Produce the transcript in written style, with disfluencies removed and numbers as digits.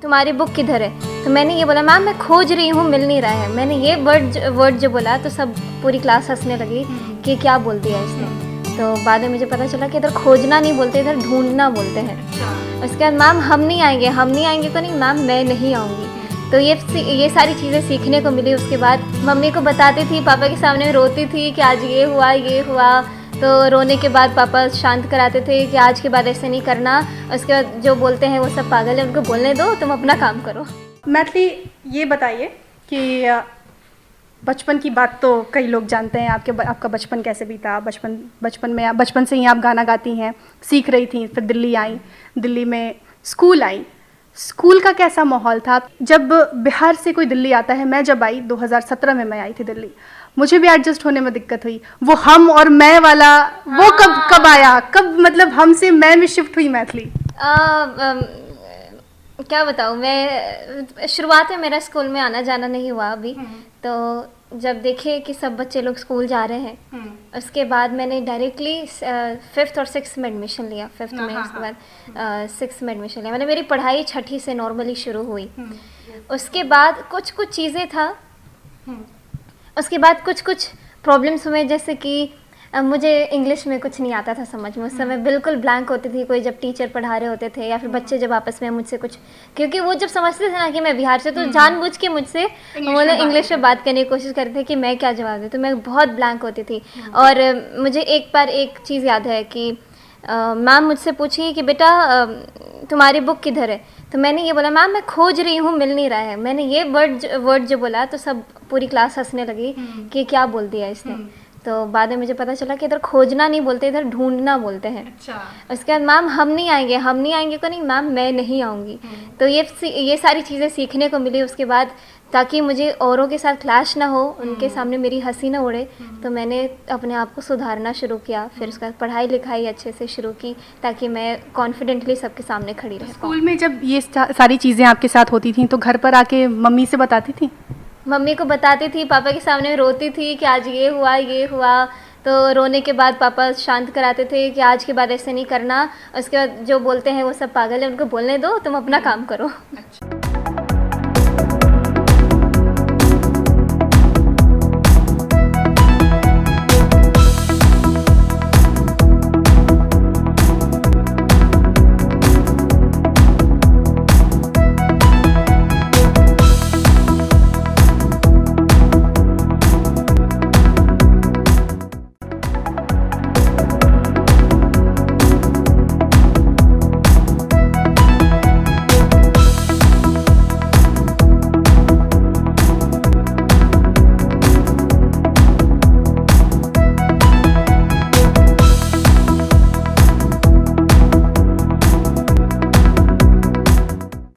तुम्हारी बुक किधर है? तो मैंने ये बोला मैम मैं खोज रही हूँ, मिल नहीं रहा है। मैंने ये वर्ड जो बोला तो सब पूरी क्लास हंसने लगी कि क्या बोल दिया इसने। तो बाद में मुझे पता चला कि इधर खोजना नहीं बोलते, इधर ढूंढना बोलते हैं। उसके बाद मैम हम नहीं आएंगे तो नहीं मैम मैं नहीं आऊँगी। तो ये सारी चीज़ें सीखने को मिली। उसके बाद मम्मी को बताती थी, पापा के सामने रोती थी कि आज ये हुआ। तो रोने के बाद पापा शांत कराते थे कि आज के बाद ऐसे नहीं करना। उसके बाद जो बोलते हैं वो सब पागल है, उनको बोलने दो, तुम अपना काम करो। मैथिली, ये बताइए कि बचपन की बात तो कई लोग जानते हैं, आपका बचपन कैसे बीता। बचपन से ही आप गाना गाती हैं, सीख रही थी, फिर दिल्ली आई, दिल्ली में स्कूल आई। स्कूल का कैसा माहौल था जब बिहार से कोई दिल्ली आता है? मैं जब आई 2017 में मैं आई थी दिल्ली, मुझे भी एडजस्ट होने में दिक्कत हुई। वो हम और मैं वाला वो कब आया, कब मतलब हम से मैं में शिफ्ट हुई मैथिली? क्या बताऊँ, मैं शुरुआत में मेरा स्कूल में आना जाना नहीं हुआ अभी। तो जब देखे कि सब बच्चे लोग स्कूल जा रहे हैं, उसके बाद मैंने डायरेक्टली 5th और 6th में एडमिशन लिया। 5th में, उसके बाद 6th में एडमिशन लिया। मैंने मेरी पढ़ाई 6ठी से नॉर्मली शुरू हुई। उसके बाद कुछ चीज़ें था, उसके बाद कुछ प्रॉब्लम्स हुए, जैसे कि मुझे इंग्लिश में कुछ नहीं आता था समझ में। उस समय बिल्कुल ब्लैंक होती थी, कोई जब टीचर पढ़ा रहे होते थे या फिर बच्चे जब आपस में मुझसे कुछ, क्योंकि वो जब समझते थे ना कि मैं बिहार से, तो जानबूझ के मुझसे इंग्लिश में बात करने की कोशिश करते थे कि मैं क्या जवाब दूँ। तो मैं बहुत ब्लैंक होती थी। और मुझे एक बार एक चीज़ याद है कि मैम मुझसे पूछी कि बेटा तुम्हारी बुक किधर है? तो मैंने ये बोला मैम मैं खोज रही हूँ, मिल नहीं रहा है। मैंने ये वर्ड जो बोला तो सब पूरी क्लास हंसने लगी कि क्या बोल दिया इसने। तो बाद में मुझे पता चला कि इधर खोजना नहीं बोलते, इधर ढूंढना बोलते हैं। उसके बाद मैम हम नहीं आएंगे तो नहीं मैम मैं नहीं आऊँगी। तो ये सारी चीज़ें सीखने को मिली। उसके बाद ताकि मुझे औरों के साथ क्लैश ना हो, उनके सामने मेरी हंसी ना उड़े, तो मैंने अपने आप को सुधारना शुरू किया। फिर उसके बाद पढ़ाई लिखाई अच्छे से शुरू की ताकि मैं कॉन्फिडेंटली सबके सामने खड़ी रह पाऊँ। स्कूल में जब ये सारी चीज़ें आपके साथ होती थी तो घर पर आके मम्मी से बताती थी? मम्मी को बताती थी, पापा के सामने रोती थी कि आज ये हुआ। तो रोने के बाद पापा शांत कराते थे कि आज के बाद ऐसे नहीं करना। उसके बाद जो बोलते हैं वो सब पागल है, उनको बोलने दो, तुम अपना काम करो।